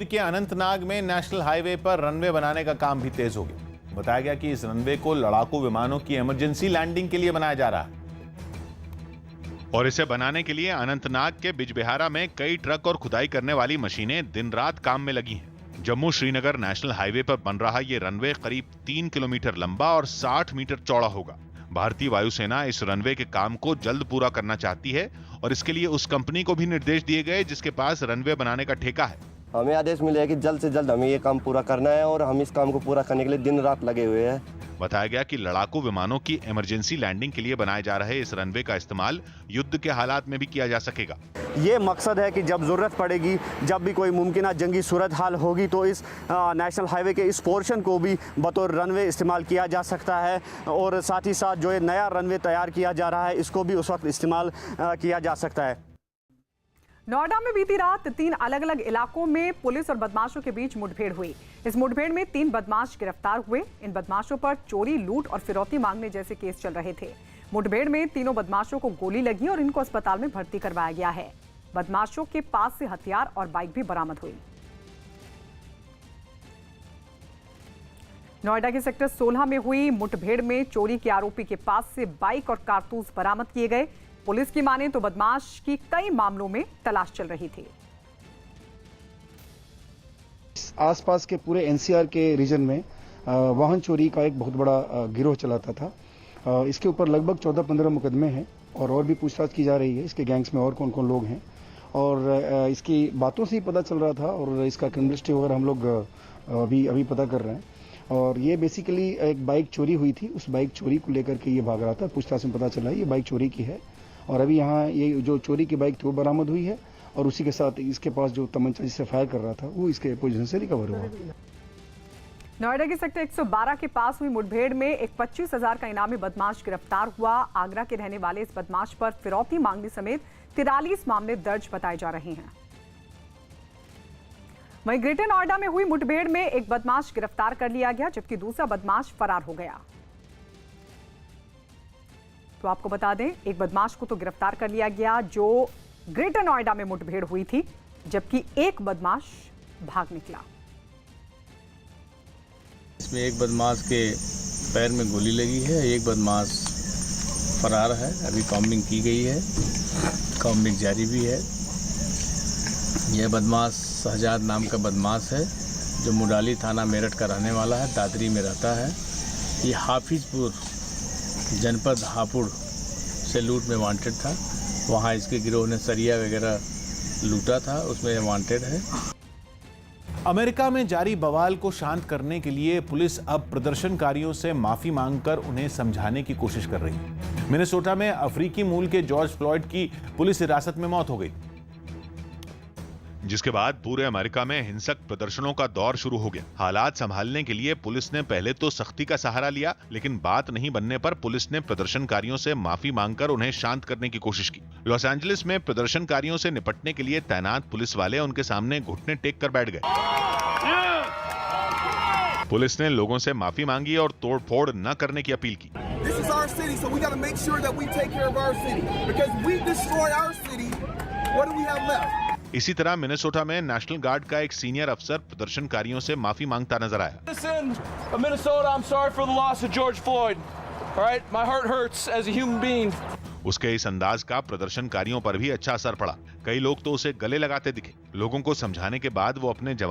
के अनंतनाग में national highway पर रनवे बनाने का काम भी तेज हो गया। बताया गया कि इस रनवे को लड़ाकू विमानों की इमरजेंसी लैंडिंग के लिए बनाया जा रहा है और इसे बनाने के लिए अनंतनाग के बिजबिहारा में कई ट्रक और खुदाई करने वाली मशीनें दिन रात काम में लगी हैं। जम्मू श्रीनगर नेशनल हाईवे पर बन रहा ये रनवे करीब 3 किलोमीटर लंबा और 60 मीटर चौड़ा होगा। भारतीय वायुसेना इस रनवे के काम को जल्द पूरा करना चाहती है और इसके लिए उस कंपनी को भी निर्देश दिए गए जिसके पास रनवे बनाने का ठेका है। हमें आदेश मिले कि जल्द से जल्द हमें ये काम पूरा करना है और हम इस काम को पूरा करने के लिए दिन रात लगे हुए हैं। बताया गया कि लड़ाकू विमानों की इमरजेंसी लैंडिंग के लिए बनाए जा रहे इस रनवे का इस्तेमाल युद्ध के हालात में भी किया जा सकेगा। ये मकसद है कि जब ज़रूरत पड़ेगी, जब भी कोई मुमकिन जंगी सूरत हाल होगी तो इस नेशनल हाईवे के इस पोर्शन को भी बतौर रनवे इस्तेमाल किया जा सकता है और साथ ही साथ जो ये नया रनवे तैयार किया जा रहा है इसको भी उस वक्त इस्तेमाल किया जा सकता है। नोएडा में बीती रात 3 अलग अलग इलाकों में पुलिस और बदमाशों के बीच मुठभेड़ हुई। इस मुठभेड़ में 3 बदमाश गिरफ्तार हुए। इन बदमाशों पर चोरी, लूट और फिरौती मांगने जैसे केस चल रहे थे। मुठभेड़ में तीनों बदमाशों को गोली लगी और इनको अस्पताल में भर्ती करवाया गया है। बदमाशों के पास से हथियार और बाइक भी बरामद हुई। नोएडा के सेक्टर 16 में हुई मुठभेड़ में चोरी के आरोपी के पास से बाइक और कारतूस बरामद किए गए। पुलिस की माने तो बदमाश की कई मामलों में तलाश चल रही थी। आसपास के पूरे एनसीआर के रीजन में वाहन चोरी का एक बहुत बड़ा गिरोह चलाता था। इसके ऊपर लगभग 14-15 मुकदमे हैं और भी पूछताछ की जा रही है। इसके गैंग्स में और कौन कौन लोग हैं और इसकी बातों से ही पता चल रहा था और इसका क्रिमिनल हिस्ट्री वगैरह हम लोग अभी पता कर रहे हैं। और ये बेसिकली एक बाइक चोरी हुई थी, उस बाइक चोरी को लेकर के ये भाग रहा था। पूछताछ में पता चला ये बाइक चोरी की है और अभी यहाँ ये जो चोरी की बाइक थी वो बरामद हुई है और उसी के साथ इसके पास जो तमंचा जिससे फायर कर रहा था वो इसके पोजीशन से रिकवर हुआ। नोएडा के सेक्टर 112 के पास हुई मुठभेड़ में एक 25,000 का इनामी बदमाश गिरफ्तार हुआ। आगरा के रहने वाले इस बदमाश पर फिरौती मांगने समेत 43 मामले दर्ज बताए जा रहे हैं। वहीं ग्रेटर नोएडा में हुई मुठभेड़ में एक बदमाश गिरफ्तार कर लिया गया जबकि दूसरा बदमाश फरार हो गया। तो आपको बता दें, एक बदमाश को तो गिरफ्तार कर लिया गया जो ग्रेटर नोएडा में मुठभेड़ हुई थी, जबकि एक बदमाश भाग निकला। इसमें एक बदमाश के पैर में गोली लगी है, एक बदमाश फरार है। अभी कॉम्बिंग की गई है, कॉम्बिंग जारी भी है। यह बदमाश शहजाद नाम का बदमाश है जो मुडाली थाना मेरठ का रहने वाला है, दादरी में रहता है। ये हाफिजपुर जनपद हापुड़ से लूट में वांटेड था। वहाँ इसके गिरोह ने सरिया वगैरह लूटा था, उसमें वांटेड है। अमेरिका में जारी बवाल को शांत करने के लिए पुलिस अब प्रदर्शनकारियों से माफी मांगकर उन्हें समझाने की कोशिश कर रही है। मिनेसोटा में अफ्रीकी मूल के जॉर्ज फ्लॉयड की पुलिस हिरासत में मौत हो गई, जिसके बाद पूरे अमेरिका में हिंसक प्रदर्शनों का दौर शुरू हो गया। हालात संभालने के लिए पुलिस ने पहले तो सख्ती का सहारा लिया, लेकिन बात नहीं बनने पर पुलिस ने प्रदर्शनकारियों से माफी मांगकर उन्हें शांत करने की कोशिश की। लॉस एंजलिस में प्रदर्शनकारियों से निपटने के लिए तैनात पुलिस वाले उनके सामने घुटने टेक कर बैठ गए। पुलिस ने लोगों से माफी मांगी और तोड़फोड़ न करने की अपील की। इसी तरह मिनेसोटा में नेशनल गार्ड का एक सीनियर अफसर प्रदर्शनकारियों से माफी मांगता नजर आया। उसके इस अंदाज का प्रदर्शनकारियों पर भी अच्छा असर पड़ा। कई लोग तो उसे गले लगाते दिखे। लोगों को समझाने के बाद वो अपने जवानों